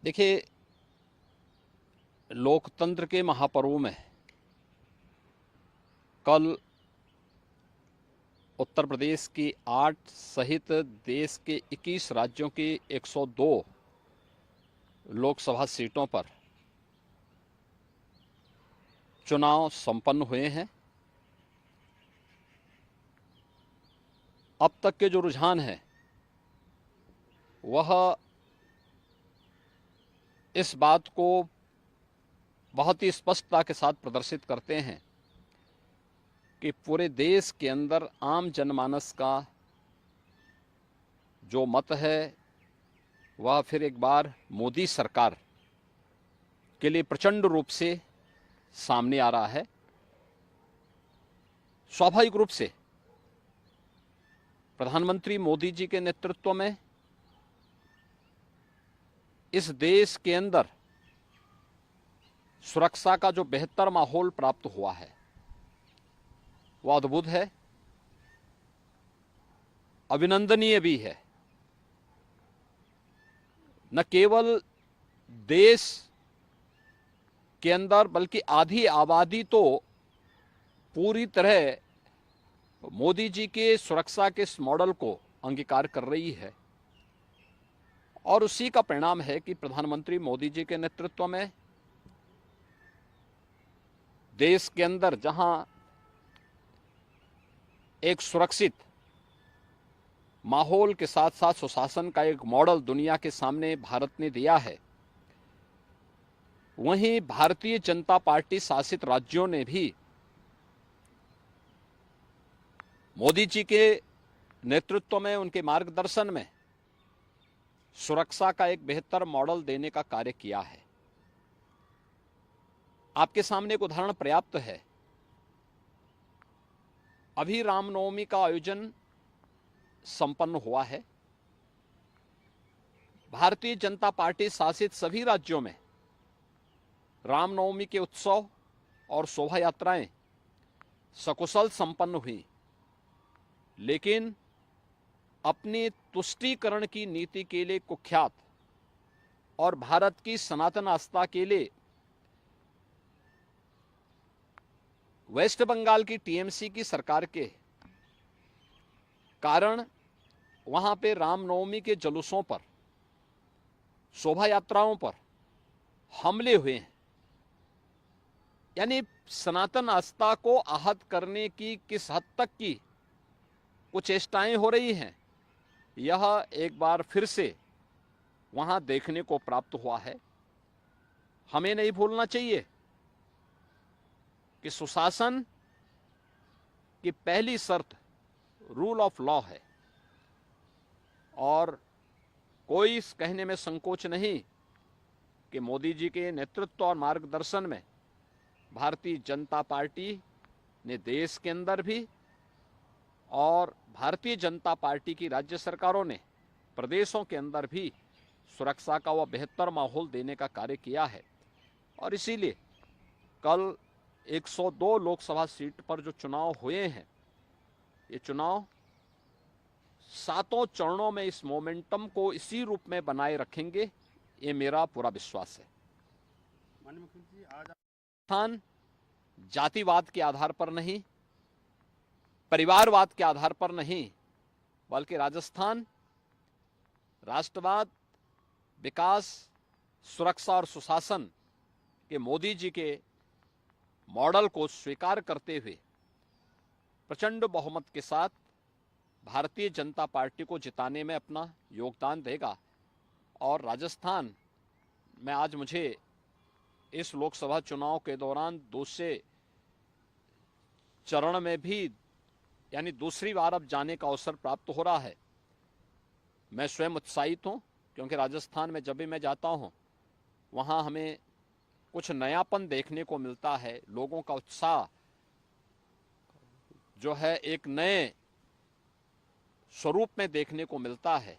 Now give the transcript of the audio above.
देखिए, लोकतंत्र के महापर्व में कल उत्तर प्रदेश की 8 सहित देश के 21 राज्यों की 102 लोकसभा सीटों पर चुनाव संपन्न हुए हैं। अब तक के जो रुझान हैं वह इस बात को बहुत ही स्पष्टता के साथ प्रदर्शित करते हैं कि पूरे देश के अंदर आम जनमानस का जो मत है वह फिर एक बार मोदी सरकार के लिए प्रचंड रूप से सामने आ रहा है। स्वाभाविक रूप से प्रधानमंत्री मोदी जी के नेतृत्व में इस देश के अंदर सुरक्षा का जो बेहतर माहौल प्राप्त हुआ है वह अद्भुत है, अभिनंदनीय भी है। न केवल देश के अंदर बल्कि आधी आबादी तो पूरी तरह मोदी जी के सुरक्षा के इस मॉडल को अंगीकार कर रही है और उसी का परिणाम है कि प्रधानमंत्री मोदी जी के नेतृत्व में देश के अंदर जहां एक सुरक्षित माहौल के साथ साथ सुशासन का एक मॉडल दुनिया के सामने भारत ने दिया है, वहीं भारतीय जनता पार्टी शासित राज्यों ने भी मोदी जी के नेतृत्व में, उनके मार्गदर्शन में सुरक्षा का एक बेहतर मॉडल देने का कार्य किया है। आपके सामने एक उदाहरण पर्याप्त है। अभी रामनवमी का आयोजन संपन्न हुआ है। भारतीय जनता पार्टी शासित सभी राज्यों में रामनवमी के उत्सव और शोभा यात्राएं सकुशल संपन्न हुई, लेकिन अपनी तुष्टीकरण की नीति के लिए कुख्यात और भारत की सनातन आस्था के लिए वेस्ट बंगाल की टीएमसी की सरकार के कारण वहां पे रामनवमी के जुलूसों पर, शोभा यात्राओं पर हमले हुए हैं। यानी सनातन आस्था को आहत करने की किस हद तक की कुछ चेष्टाएं हो रही हैं, यह एक बार फिर से वहां देखने को प्राप्त हुआ है। हमें नहीं भूलना चाहिए कि सुशासन की पहली शर्त रूल ऑफ लॉ है और कोई इस कहने में संकोच नहीं कि मोदी जी के नेतृत्व और मार्गदर्शन में भारतीय जनता पार्टी ने देश के अंदर भी और भारतीय जनता पार्टी की राज्य सरकारों ने प्रदेशों के अंदर भी सुरक्षा का वह बेहतर माहौल देने का कार्य किया है। और इसीलिए कल 102 लोकसभा सीट पर जो चुनाव हुए हैं, ये चुनाव सातों चरणों में इस मोमेंटम को इसी रूप में बनाए रखेंगे, ये मेरा पूरा विश्वास है। माननीय मुख्यमंत्री जी, आज राजस्थान जातिवाद के आधार पर नहीं, परिवारवाद के आधार पर नहीं, बल्कि राजस्थान राष्ट्रवाद, विकास, सुरक्षा और सुशासन के मोदी जी के मॉडल को स्वीकार करते हुए प्रचंड बहुमत के साथ भारतीय जनता पार्टी को जिताने में अपना योगदान देगा। और राजस्थान में आज मुझे इस लोकसभा चुनाव के दौरान दूसरे चरण में भी यानी दूसरी बार अब जाने का अवसर प्राप्त हो रहा है। मैं स्वयं उत्साहित हूं, क्योंकि राजस्थान में जब भी मैं जाता हूं वहां हमें कुछ नयापन देखने को मिलता है। लोगों का उत्साह जो है एक नए स्वरूप में देखने को मिलता है।